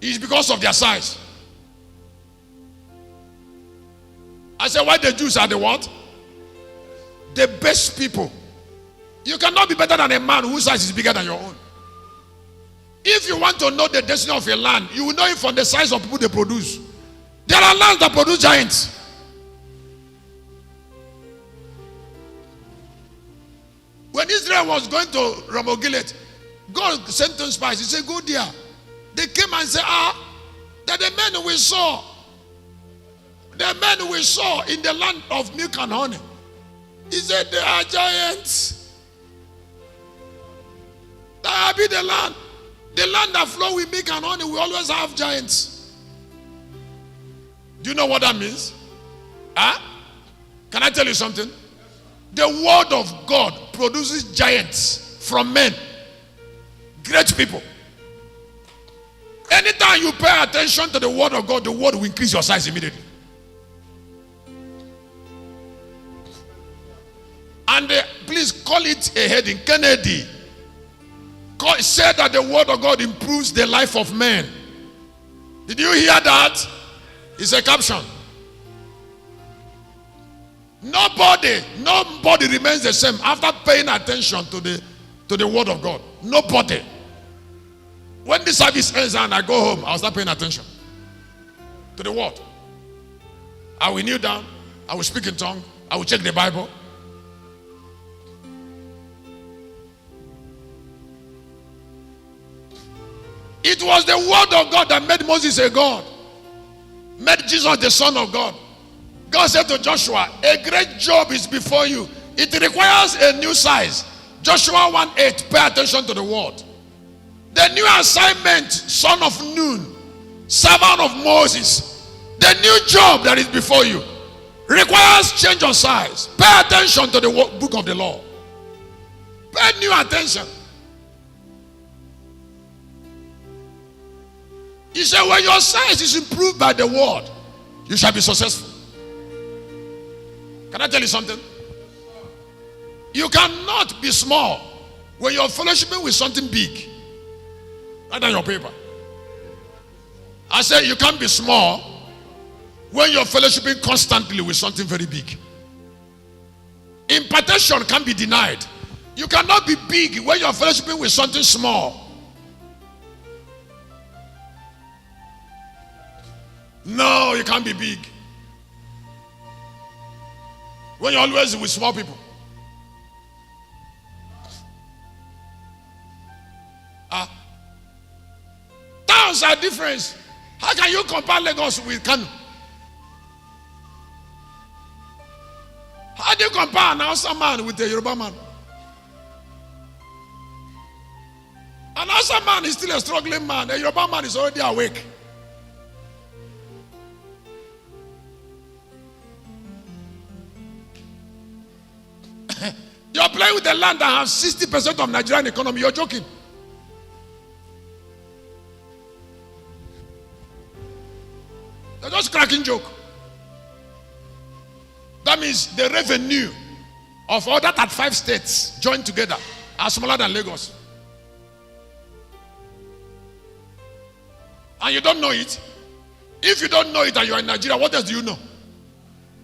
It's because of their size. I said, why the Jews are the what? The best people. You cannot be better than a man whose size is bigger than your own. If you want to know the destiny of a land, you will know it from the size of people they produce. There are lands that produce giants. When Israel was going to Ramoth Gilead, God sent them spies. He said, go there. They came and said, that the men we saw in the land of milk and honey. He said, they are giants. That be the land. The land that flows with milk and honey, we always have giants. Do you know what that means? Can I tell you something? The word of God produces giants from men. Great people. Anytime you pay attention to the word of God, the word will increase your size immediately. And please call it a heading. Kennedy said that the word of God improves the life of men. Did you hear that? It's a caption. Nobody remains the same after paying attention to the word of God. Nobody. When the service ends and I go home, I'll start paying attention to the word. I will kneel down. I will speak in tongue. I will check the Bible. It was the word of God that made Moses a God, made Jesus the Son of God. God said to Joshua, a great job is before you. It requires a new size. Joshua 1:8, pay attention to the word. The new assignment, son of Nun, servant of Moses, the new job that is before you requires change of size. Pay attention to the book of the law. Pay new attention. He said, when your size is improved by the word, you shall be successful. Can I tell you something? You cannot be small when you're fellowshipping with something big. Write down your paper. I said you can't be small when you're fellowshipping constantly with something very big. Impartation can't be denied. You cannot be big when you're fellowshipping with something small. No, you can't be big when you're always with small people. Towns are different. How can you compare Lagos with Kano? How do you compare an Hausa man with a Yoruba man? An Hausa man is still a struggling man. A Yoruba man is already awake. You're playing with a land that has 60% of Nigerian economy. You're joking. They're just cracking joke. That means the revenue of all that at 5 states joined together are smaller than Lagos. And you don't know it. If you don't know it and you're in Nigeria, what else do you know?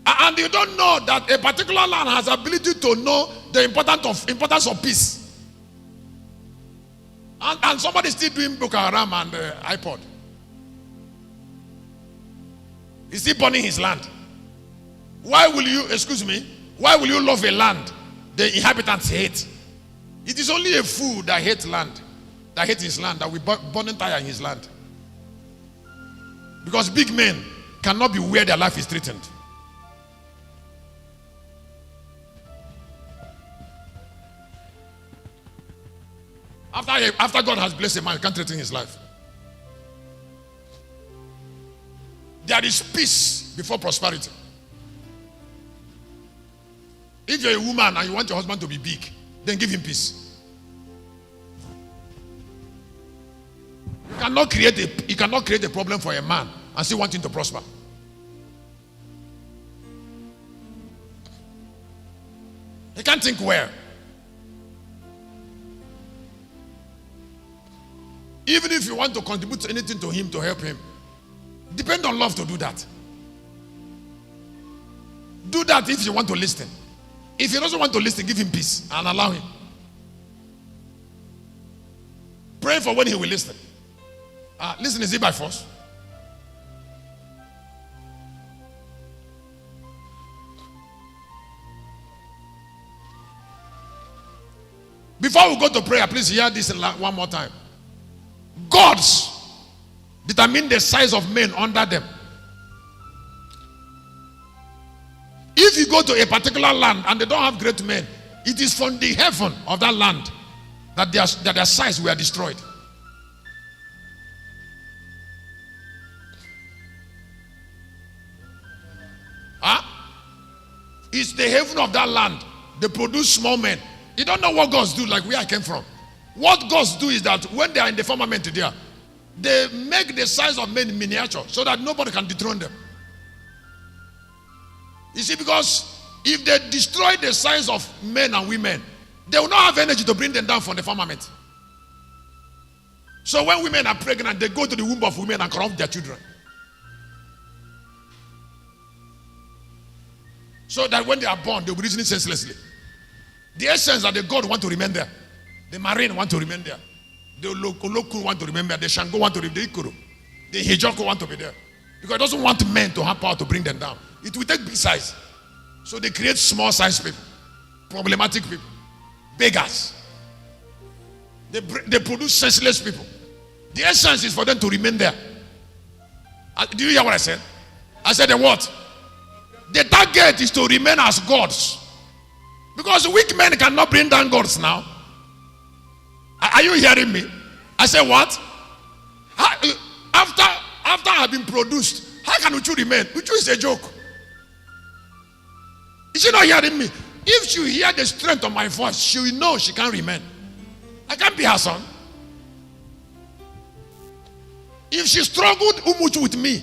And you don't know that a particular land has the ability to know the importance of peace. And somebody still doing Boko Haram and iPod. He's still burning his land. Why will you love a land the inhabitants hate? It is only a fool that hates land, that hates his land, that will burn entire in his land. Because big men cannot be where their life is threatened. After God has blessed a man, he can't threaten his life. There is peace before prosperity. If you're a woman and you want your husband to be big, then give him peace. You cannot create a problem for a man and still want him to prosper. He can't think well. Even if you want to contribute anything to him to help him, depend on love to do that. Do that if you want to listen. If he doesn't want to listen, give him peace and allow him. Pray for when he will listen. Listen, is it by force? Before we go to prayer, please hear this one more time. Gods determine the size of men under them. If you go to a particular land and they don't have great men, it is from the heaven of that land that their size were destroyed. It's the heaven of that land. They produce small men. You don't know what gods do, like where I came from. What gods do is that when they are in the firmament there, they make the size of men miniature so that nobody can dethrone them. You see, because if they destroy the size of men and women, they will not have energy to bring them down from the firmament. So when women are pregnant, they go to the womb of women and corrupt their children. So that when they are born, they will be reasoning senselessly. The essence that the God want to remain there. The marine want to remain there. The Loku want to remain there. The Shango want to remain there. The Ikuru. The Hijoko want to be there. Because it doesn't want men to have power to bring them down. It will take big size. So they create small size people. Problematic people. Beggars. They produce senseless people. The essence is for them to remain there. Do you hear what I said? I said the what? The target is to remain as gods. Because weak men cannot bring down gods now. Are you hearing me? I said what? After I have been produced, how can Uchu remain? Uchu is a joke. Is she not hearing me? If she hear the strength of my voice, she will know she can't remain. I can't be her son. If she struggled Umuchu with me,